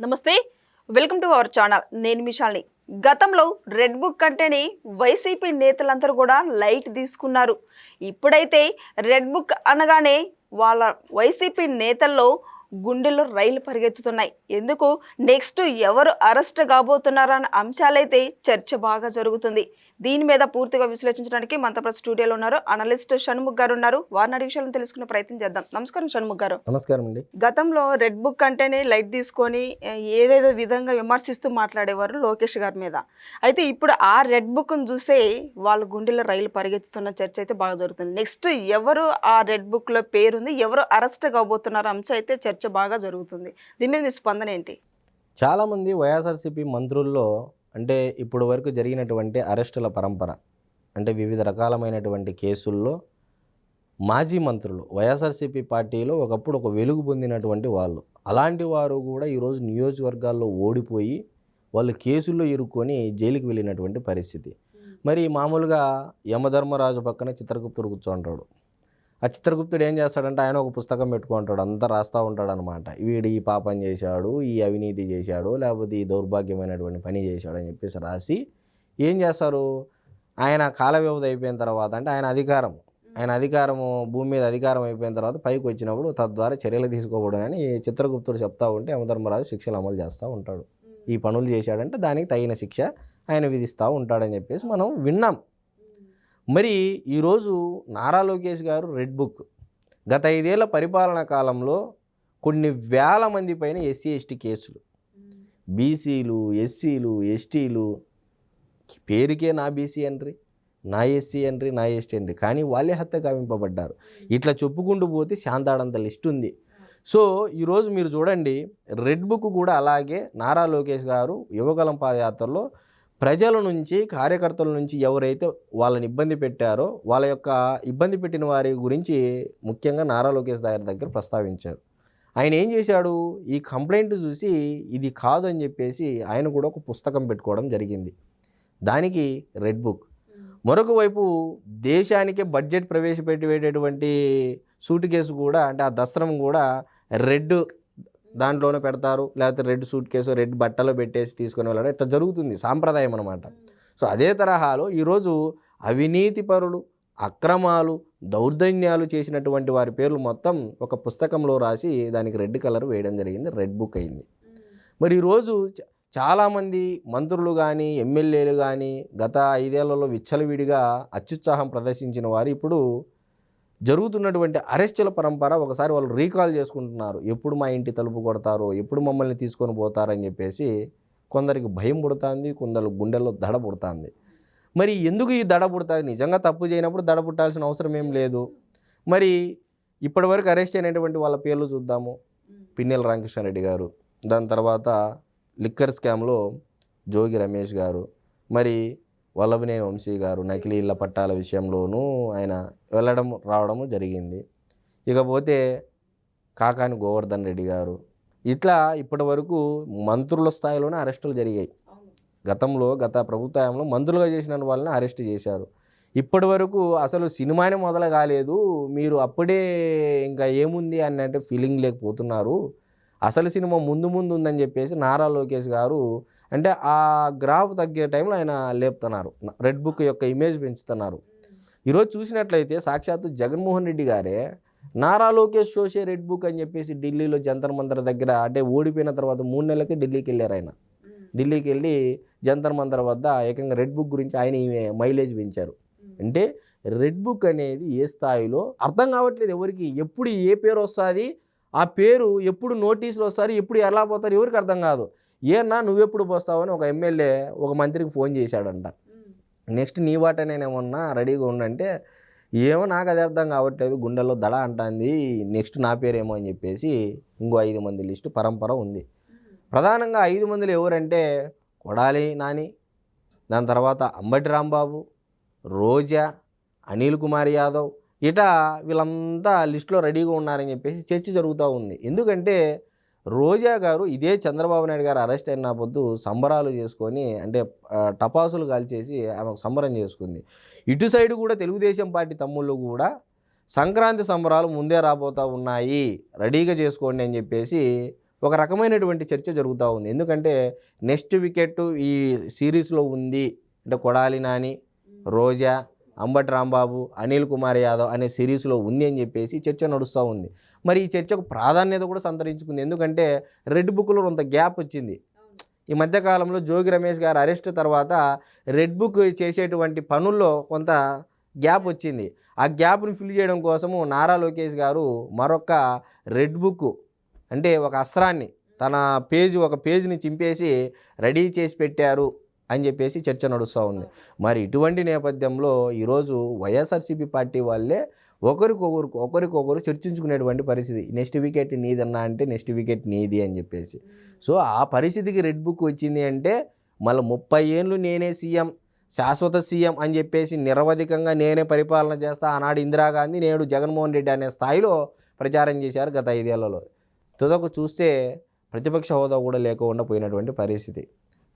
నమస్తే, welcome to our channel. నేను మిషాల్ని. గతంలో రెడ్ బుక్ అంటేనే వైసీపీ నేతలందరూ కూడా లైట్ తీసుకున్నారు. ఇప్పుడైతే రెడ్ బుక్ అనగానే వాళ్ళ వైసీపీ నేతల్లో గుండెల్లో రైలు పరిగెత్తుతున్నాయి. ఎందుకు నెక్స్ట్ ఎవరు అరెస్ట్ కాబోతున్నారా అన్న అంశాలైతే చర్చ బాగా జరుగుతుంది. దీని మీద పూర్తిగా విశ్లేషించడానికి మనతో స్టూడియోలో ఉన్నారు అనలిస్ట్ షణ్ముఖ్ గారు ఉన్నారు. వారిని అడిగి విషయాలను తెలుసుకునే ప్రయత్నం చేద్దాం. నమస్కారం షణ్ముఖ్ గారు. నమస్కారం అండి. గతంలో రెడ్ బుక్ అంటేనే లైట్ తీసుకొని ఏదేదో విధంగా విమర్శిస్తూ మాట్లాడేవారు లోకేష్ గారి మీద. అయితే ఇప్పుడు ఆ రెడ్ బుక్ను చూసే వాళ్ళ గుండెల్లో రైలు పరిగెత్తుతున్న చర్చ అయితే బాగా జరుగుతుంది. నెక్స్ట్ ఎవరు ఆ రెడ్ బుక్లో పేరుంది, ఎవరు అరెస్ట్ కాబోతున్నారు అంశం అయితే చర్చ బాగా జరుగుతుంది. దీని మీద మీ స్పందన ఏంటి? చాలామంది వైఎస్ఆర్సీపీ మంత్రుల్లో అంటే ఇప్పుడు వరకు జరిగినటువంటి అరెస్టుల పరంపర అంటే వివిధ రకాలమైనటువంటి కేసుల్లో మాజీ మంత్రులు వైఎస్ఆర్సీపీ పార్టీలో ఒకప్పుడు ఒక వెలుగు పొందినటువంటి వాళ్ళు, అలాంటి వారు కూడా ఈరోజు నియోజకవర్గాల్లో ఓడిపోయి వాళ్ళు కేసుల్లో ఇరుక్కొని జైలుకి వెళ్ళినటువంటి పరిస్థితి. మరి మామూలుగా యమధర్మరాజు పక్కన చిత్రగుప్తుడు కూర్చోంటాడు. ఆ చిత్రగుప్తుడు ఏం చేస్తాడంటే ఆయన ఒక పుస్తకం పెట్టుకుంటాడు, అంతా రాస్తూ ఉంటాడు అనమాట. వీడు ఈ పాపం చేశాడు, ఈ అవినీతి చేశాడు, లేకపోతే ఈ దౌర్భాగ్యమైనటువంటి పని చేశాడు అని చెప్పేసి రాసి ఏం చేస్తారు, ఆయన కాల వ్యవధి అయిపోయిన తర్వాత అంటే ఆయన అధికారము భూమి మీద అధికారం అయిపోయిన తర్వాత పైకి వచ్చినప్పుడు తద్వారా చర్యలు తీసుకోకూడదని చిత్రగుప్తుడు చెప్తా ఉంటే యమధర్మరాజు శిక్షలు అమలు చేస్తూ ఉంటాడు. ఈ పనులు చేశాడంటే దానికి తగిన శిక్ష ఆయన విధిస్తూ ఉంటాడని చెప్పేసి మనం విన్నాం. మరి ఈరోజు నారా లోకేష్ గారు రెడ్ బుక్ గత 5 ఏళ్ల పరిపాలనా కాలంలో కొన్ని వేల మంది పైన ఎస్సీ ఎస్టీ కేసులు, బీసీలు ఎస్సీలు ఎస్టీలు, పేరుకే నా బీసీ అండ్రి, నా ఎస్సీ అండ్రి, నా ఎస్టీ అండ్రి, కానీ వాళ్ళే హత్య గావింపబడ్డారు. ఇట్లా చెప్పుకుంటూ పోతే శాంతాడంత లిస్ట్ ఉంది. సో ఈరోజు మీరు చూడండి, రెడ్ బుక్ కూడా అలాగే నారా లోకేష్ గారు యువగలం పాదయాత్రలో ప్రజల నుంచి కార్యకర్తల నుంచి ఎవరైతే వాళ్ళని ఇబ్బంది పెట్టారో వాళ్ళ యొక్క ఇబ్బంది పెట్టిన వారి గురించి ముఖ్యంగా నారా లోకేష్ దగ్గర ప్రస్తావించారు. ఆయన ఏం చేశాడు, ఈ కంప్లైంట్ చూసి ఇది కాదు అని చెప్పేసి ఆయన కూడా ఒక పుస్తకం పెట్టుకోవడం జరిగింది. దానికి రెడ్ బుక్. మరొక వైపు దేశానికే బడ్జెట్ ప్రవేశపెట్టేటటువంటి సూట్ కేసు కూడా అంటే ఆ దస్త్రం కూడా రెడ్ దాంట్లోనే పెడతారు, లేకపోతే రెడ్ సూట్ కేసు రెడ్ బట్టలో పెట్టేసి తీసుకొని వెళ్ళడం ఇట్లా జరుగుతుంది, సాంప్రదాయం అనమాట. సో అదే తరహాలో ఈరోజు అవినీతి పరులు, అక్రమాలు, దౌర్జన్యాలు చేసినటువంటి వారి పేర్లు మొత్తం ఒక పుస్తకంలో రాసి దానికి రెడ్ కలర్ వేయడం జరిగింది, రెడ్ బుక్ అయింది. మరి ఈరోజు చాలామంది మంత్రులు కానీ ఎమ్మెల్యేలు కానీ గత 5 ఏళ్లలో విచ్చలవిడిగా అత్యుత్సాహం ప్రదర్శించిన వారు ఇప్పుడు జరుగుతున్నటువంటి అరెస్టుల పరంపర ఒకసారి వాళ్ళు రీకాల్ చేసుకుంటున్నారు. ఎప్పుడు మా ఇంటి తలుపు కొడతారో, ఎప్పుడు మమ్మల్ని తీసుకొని పోతారని చెప్పేసి కొందరికి భయం పుడుతుంది, కొందరు గుండెల్లో దడ పుడుతుంది. మరి ఎందుకు ఈ దడ పుడుతుంది? నిజంగా తప్పు చేయనప్పుడు దడ పుట్టాల్సిన అవసరం ఏం లేదు. మరి ఇప్పటివరకు అరెస్ట్ అయినటువంటి వాళ్ళ పేర్లు చూద్దాము. పిన్నెల రామకృష్ణారెడ్డి గారు, దాని తర్వాత లిక్కర్ స్కామ్లో జోగి రమేష్ గారు, మరి వల్లభనేని వంశీ గారు నకిలీ ఇళ్ల పట్టాల విషయంలోనూ ఆయన వెళ్ళడం రావడము జరిగింది. ఇకపోతే కాకాని గోవర్ధన్ రెడ్డి గారు, ఇట్లా ఇప్పటి వరకు మంత్రుల స్థాయిలోనే అరెస్టులు జరిగాయి. గత ప్రభుత్వంలో మంత్రులుగా చేసిన వాళ్ళని అరెస్ట్ చేశారు. ఇప్పటి వరకు అసలు సినిమానే మొదలు కాలేదు, మీరు అప్పుడే ఇంకా ఏముంది అన్నట్టు ఫీలింగ్ లేకపోతున్నారు, అసలు సినిమా ముందు ఉందని చెప్పేసి నారా లోకేష్ గారు అంటే ఆ గ్రాఫ్ తగ్గే టైంలో ఆయన లేపుతున్నారు, రెడ్ బుక్ యొక్క ఇమేజ్ పెంచుతున్నారు. ఈరోజు చూసినట్లయితే సాక్షాత్తు జగన్మోహన్ రెడ్డి గారే నారా లోకేష్ షోషే రెడ్ బుక్ అని చెప్పేసి ఢిల్లీలో జంతర్ మంతర్ దగ్గర అంటే ఓడిపోయిన తర్వాత 3 నెలలకి ఢిల్లీకి వెళ్ళారు. ఆయన ఢిల్లీకి వెళ్ళి జంతర్ మంతర్ వద్ద ఏకంగా రెడ్ బుక్ గురించి ఆయన మైలేజ్ పెంచారు. అంటే రెడ్ బుక్ అనేది ఏ స్థాయిలో అర్థం కావట్లేదు ఎవరికి, ఎప్పుడు ఏ పేరు వస్తుంది, ఆ పేరు ఎప్పుడు నోటీసులు వస్తారు, ఎప్పుడు ఎలా పోతారు ఎవరికి అర్థం కాదు. ఏనా నువ్వెప్పుడు పోస్తావని ఒక ఎమ్మెల్యే ఒక మంత్రికి ఫోన్ చేశాడంట. నెక్స్ట్ నీ వాట నేనేమన్నా రెడీగా ఉండంటే ఏమో నాకు అది అర్థం కావట్లేదు, గుండెల్లో దడ అంటుంది, నెక్స్ట్ నా పేరేమో అని చెప్పేసి ఇంకో 5 మంది లిస్టు పరంపర ఉంది. ప్రధానంగా 5 మందిలో ఎవరంటే కొడాలి నాని, దాని తర్వాత అంబటి రాంబాబు, రోజా, అనిల్ కుమార్ యాదవ్, ఇటా వీళ్ళంతా లిస్టులో రెడీగా ఉన్నారని చెప్పేసి చర్చ జరుగుతూ ఉంది. ఎందుకంటే రోజా గారు ఇదే చంద్రబాబు నాయుడు గారు అరెస్ట్ అయిన పొద్దు సంబరాలు చేసుకొని అంటే టపాసులు కాల్చేసి ఆమె సంబరం చేసుకుంది. ఇటు సైడ్ కూడా తెలుగుదేశం పార్టీ తమ్ముళ్ళు కూడా సంక్రాంతి సంబరాలు ముందే రాబోతూ ఉన్నాయి, రెడీగా చేసుకోండి అని చెప్పేసి ఒక రకమైనటువంటి చర్చ జరుగుతూ ఉంది. ఎందుకంటే నెక్స్ట్ వికెట్ ఈ సిరీస్లో ఉంది అంటే కొడాలి నాని, రోజా, అంబటి రాంబాబు, అనిల్ కుమార్ యాదవ్ అనే సిరీస్లో ఉంది అని చెప్పేసి చర్చ నడుస్తూ ఉంది. మరి ఈ చర్చకు ప్రాధాన్యత కూడా సంతరించుకుంది. ఎందుకంటే రెడ్ బుక్లో కొంత గ్యాప్ వచ్చింది. ఈ మధ్యకాలంలో జోగి రమేష్ గారు అరెస్ట్ తర్వాత రెడ్ బుక్ చేసేటువంటి పనుల్లో కొంత గ్యాప్ వచ్చింది. ఆ గ్యాప్ను ఫిల్ చేయడం కోసము నారా లోకేష్ గారు మరొక రెడ్ బుక్ అంటే ఒక అస్త్రాన్ని తన ఒక పేజీని చింపేసి రెడీ చేసి పెట్టారు అని చెప్పేసి చర్చ నడుస్తూ ఉంది. మరి ఇటువంటి నేపథ్యంలో ఈరోజు వైఎస్ఆర్సీపీ పార్టీ వాళ్ళే ఒకరికొకరు చర్చించుకునేటువంటి పరిస్థితి. నెక్స్ట్ వికెట్ నీదన్నా అంటే నెక్స్ట్ వికెట్ నీది అని చెప్పేసి. సో ఆ పరిస్థితికి రెడ్ బుక్ వచ్చింది అంటే మళ్ళీ 30 ఏళ్ళు నేనే సీఎం, శాశ్వత సీఎం అని చెప్పేసి నిరవధికంగా నేనే పరిపాలన చేస్తా, ఆనాడు ఇందిరాగాంధీ నేడు జగన్మోహన్ రెడ్డి అనే స్థాయిలో ప్రచారం చేశారు గత 5 ఏళ్లలో. తుదకు చూస్తే ప్రతిపక్ష హోదా కూడా లేకుండా పోయినటువంటి పరిస్థితి.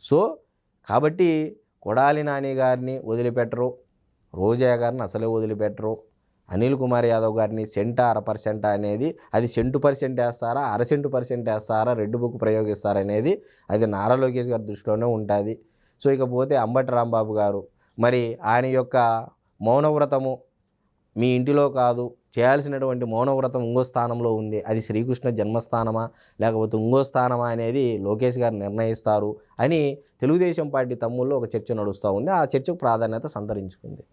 సో కాబట్టి కొడాలి నాని గారిని వదిలిపెట్టరు, రోజా గారిని అసలే వదిలిపెట్టరు, అనిల్ కుమార్ యాదవ్ గారిని 1% అనేది అది 1% వేస్తారా 0.5% వేస్తారా రెడ్ బుక్ ప్రయోగిస్తారా అనేది అది నారా లోకేష్ గారి దృష్టిలోనే ఉంటుంది. సో ఇకపోతే అంబటి రాంబాబు గారు మరి ఆయన యొక్క మౌనవ్రతము మీ ఇంటిలో కాదు, చేయాల్సినటువంటి మౌనవ్రతం ఇంకో స్థానంలో ఉంది. అది శ్రీకృష్ణ జన్మస్థానమా లేకపోతే ఇంకో స్థానమా అనేది లోకేష్ గారు నిర్ణయిస్తారు అని తెలుగుదేశం పార్టీ తమ్ముళ్ళు ఒక చర్చ నడుస్తూ ఉంది. ఆ చర్చకు ప్రాధాన్యత సంతరించుకుంది.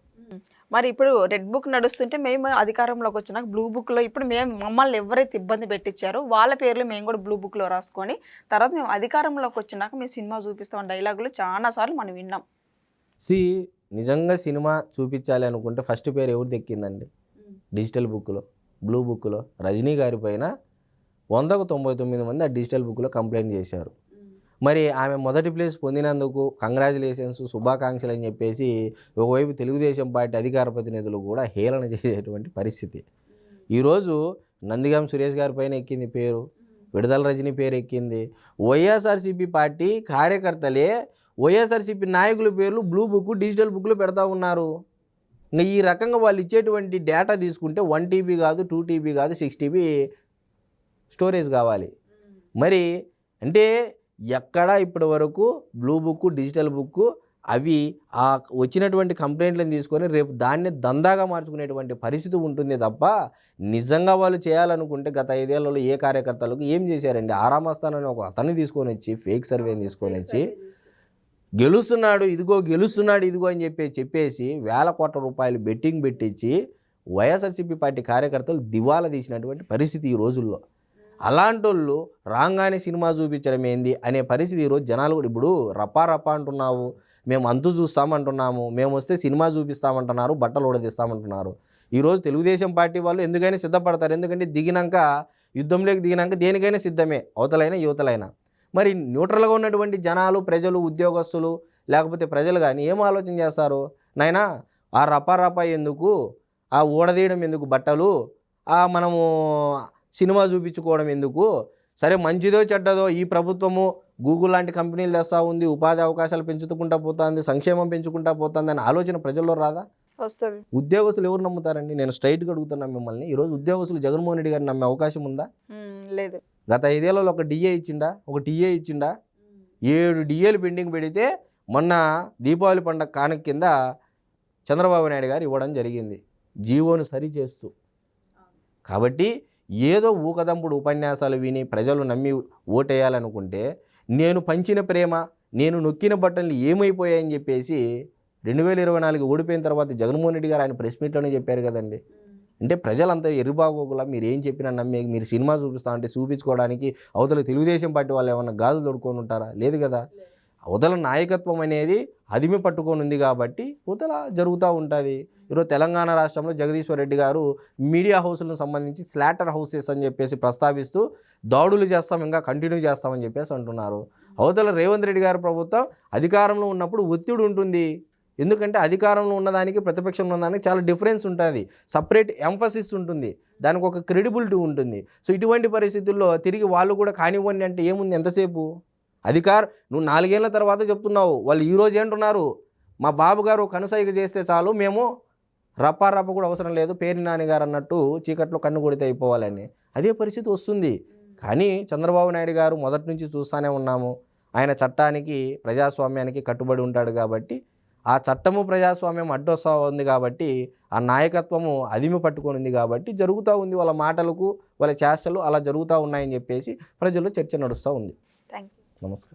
మరి ఇప్పుడు రెడ్ బుక్ నడుస్తుంటే మేము అధికారంలోకి వచ్చినాక బ్లూ బుక్లో ఇప్పుడు మమ్మల్ని ఎవరైతే ఇబ్బంది పెట్టించారో వాళ్ళ పేర్లు మేము కూడా బ్లూ బుక్లో రాసుకొని తర్వాత మేము అధికారంలోకి వచ్చినాక మేము సినిమా చూపిస్తాం డైలాగులు చాలాసార్లు మనం విన్నాం. నిజంగా సినిమా చూపించాలి అనుకుంటే ఫస్ట్ పేరు ఎవరు దక్కిందండి? డిజిటల్ బుక్లో, బ్లూ బుక్లో రజనీ గారి పైన 199 మంది ఆ డిజిటల్ బుక్లో కంప్లైంట్ చేశారు. మరి ఆమె మొదటి ప్లేస్ పొందినందుకు కంగ్రాచులేషన్స్, శుభాకాంక్షలు అని చెప్పేసి ఒకవైపు తెలుగుదేశం పార్టీ అధికార ప్రతినిధులు కూడా హేళన చేసేటువంటి పరిస్థితి. ఈరోజు నందిగాం సురేష్ గారి పైన ఎక్కింది పేరు, విడుదల రజనీ పేరు ఎక్కింది. వైఎస్ఆర్సీపీ పార్టీ కార్యకర్తలే వైఎస్ఆర్సీపీ నాయకుల పేర్లు బ్లూ బుక్, డిజిటల్ బుక్లో పెడతా ఉన్నారు. ఇంకా ఈ రకంగా వాళ్ళు ఇచ్చేటువంటి డేటా తీసుకుంటే 1 TB కాదు, 2 TB కాదు, 6 TB స్టోరేజ్ కావాలి. మరి అంటే ఎక్కడ ఇప్పటి వరకు బ్లూ బుక్, డిజిటల్ బుక్ అవి ఆ వచ్చినటువంటి కంప్లైంట్లను తీసుకొని రేపు దాన్ని దందాగా మార్చుకునేటువంటి పరిస్థితి ఉంటుంది తప్ప నిజంగా వాళ్ళు చేయాలనుకుంటే గత 5 ఏళ్లలో ఏ కార్యకర్తలకు ఏం చేశారండి? ఆరామస్థానని ఒక అతన్ని తీసుకొని వచ్చి ఫేక్ సర్వేని తీసుకొని వచ్చి గెలుస్తున్నాడు ఇదిగో అని చెప్పేసి వేల కోట్ల రూపాయలు బెట్టింగ్ పెట్టించి వైఎస్ఆర్సీపీ పార్టీ కార్యకర్తలు దివాలా తీసినటువంటి పరిస్థితి ఈ రోజుల్లో. అలాంటి వాళ్ళు రాగానే సినిమా చూపించడం ఏంది అనే పరిస్థితి ఈరోజు జనాలు కూడా ఇప్పుడు రప్పా అంటున్నావు, మేము అంతు చూస్తామంటున్నాము, మేము వస్తే సినిమా చూపిస్తామంటున్నారు, బట్టలు ఉడదీస్తామంటున్నారు. ఈరోజు తెలుగుదేశం పార్టీ వాళ్ళు ఎందుకైనా సిద్ధపడతారు. ఎందుకంటే యుద్ధంలోకి దిగినాక దేనికైనా సిద్ధమే, అవతలైనా యువతలైనా. మరి న్యూట్రల్గా ఉన్నటువంటి జనాలు, ప్రజలు, ఉద్యోగస్తులు లేకపోతే ప్రజలు కానీ ఏం ఆలోచన చేస్తారు? నాయనా ఆ రపా ఎందుకు, ఆ ఊడదీయడం ఎందుకు బట్టలు, మనము సినిమా చూపించుకోవడం ఎందుకు? సరే మంచిదో చెడ్డదో ఈ ప్రభుత్వము గూగుల్ లాంటి కంపెనీలు తెస్తూ ఉంది, ఉపాధి అవకాశాలు పెంచుకుంటూ పోతుంది, సంక్షేమం పెంచుకుంటూ పోతుంది అనే ఆలోచన ప్రజల్లో రాదా? వస్తుంది. ఉద్యోగస్తులు ఎవరు నమ్ముతారండి? నేను స్ట్రైట్గా అడుగుతున్నాను మిమ్మల్ని. ఈరోజు ఉద్యోగస్తులు జగన్మోహన్ రెడ్డి గారిని నమ్మే అవకాశం ఉందా? లేదు. గత 5 ఏళ్లలో ఒక TA ఇచ్చిండా? 7 DAలు పెండింగ్ పెడితే మొన్న దీపావళి పండుగ కానుక కింద చంద్రబాబు నాయుడు గారు ఇవ్వడం జరిగింది, జీవోను సరి చేస్తూ. కాబట్టి ఏదో ఊకదంపుడు ఉపన్యాసాలు విని ప్రజలు నమ్మి ఓటేయాలనుకుంటే నేను పంచిన ప్రేమ, నేను నొక్కిన బట్టలు ఏమైపోయాయని చెప్పేసి 2024 ఓడిపోయిన తర్వాత జగన్మోహన్ రెడ్డి గారు ఆయన ప్రెస్ మీట్లోనే చెప్పారు కదండి. అంటే ప్రజలంతా ఎరుబాగోగులా మీరు ఏం చెప్పినా నమ్మే, మీరు సినిమా చూపిస్తా అంటే చూపించుకోవడానికి అవతల తెలుగుదేశం పార్టీ వాళ్ళు ఏమన్నా గాజులు తొడుకొని ఉంటారా? లేదు కదా. అవతల నాయకత్వం అనేది అదిమి పట్టుకొని ఉంది కాబట్టి అవతల జరుగుతూ ఉంటుంది. ఈరోజు తెలంగాణ రాష్ట్రంలో జగదీశ్వర్ రెడ్డి గారు మీడియా హౌస్లకు సంబంధించి స్లాటర్ హౌసెస్ అని చెప్పేసి ప్రస్తావిస్తూ దాడులు చేస్తాం, ఇంకా కంటిన్యూ చేస్తామని చెప్పేసి అంటున్నారు. అవతల రేవంత్ రెడ్డి గారి ప్రభుత్వం అధికారంలో ఉన్నప్పుడు ఒత్తిడి ఉంటుంది. ఎందుకంటే అధికారంలో ఉన్నదానికి ప్రతిపక్షంలో ఉన్నదానికి చాలా డిఫరెన్స్ ఉంటుంది, సపరేట్ ఎంఫసిస్ ఉంటుంది, దానికి ఒక క్రెడిబిలిటీ ఉంటుంది. సో ఇటువంటి పరిస్థితుల్లో తిరిగి వాళ్ళు కూడా కానివ్వండి అంటే ఏముంది, ఎంతసేపు నువ్వు 4 ఏళ్ల తర్వాత చెప్తున్నావు, వాళ్ళు ఈరోజు ఏంటున్నారు, మా బాబు గారు కనుసైగ చేస్తే చాలు, మేము రప్ప కూడా అవసరం లేదు, పేరు నాని గారు అన్నట్టు చీకట్లో కన్ను కొడితే అయిపోవాలని. అదే పరిస్థితి వస్తుంది. కానీ చంద్రబాబు నాయుడు గారు మొదటి నుంచి చూస్తూనే ఉన్నాము, ఆయన చట్టానికి ప్రజాస్వామ్యానికి కట్టుబడి ఉంటాడు కాబట్టి ఆ చట్టము ప్రజాస్వామ్యం అడ్డొస్తా ఉంది కాబట్టి ఆ నాయకత్వము అదిమి పట్టుకొని ఉంది కాబట్టి జరుగుతూ ఉంది, వాళ్ళ మాటలకు వాళ్ళ చేష్టలు అలా జరుగుతూ ఉన్నాయని చెప్పేసి ప్రజల్లో చర్చ నడుస్తూ ఉంది. Thank you. నమస్కారం.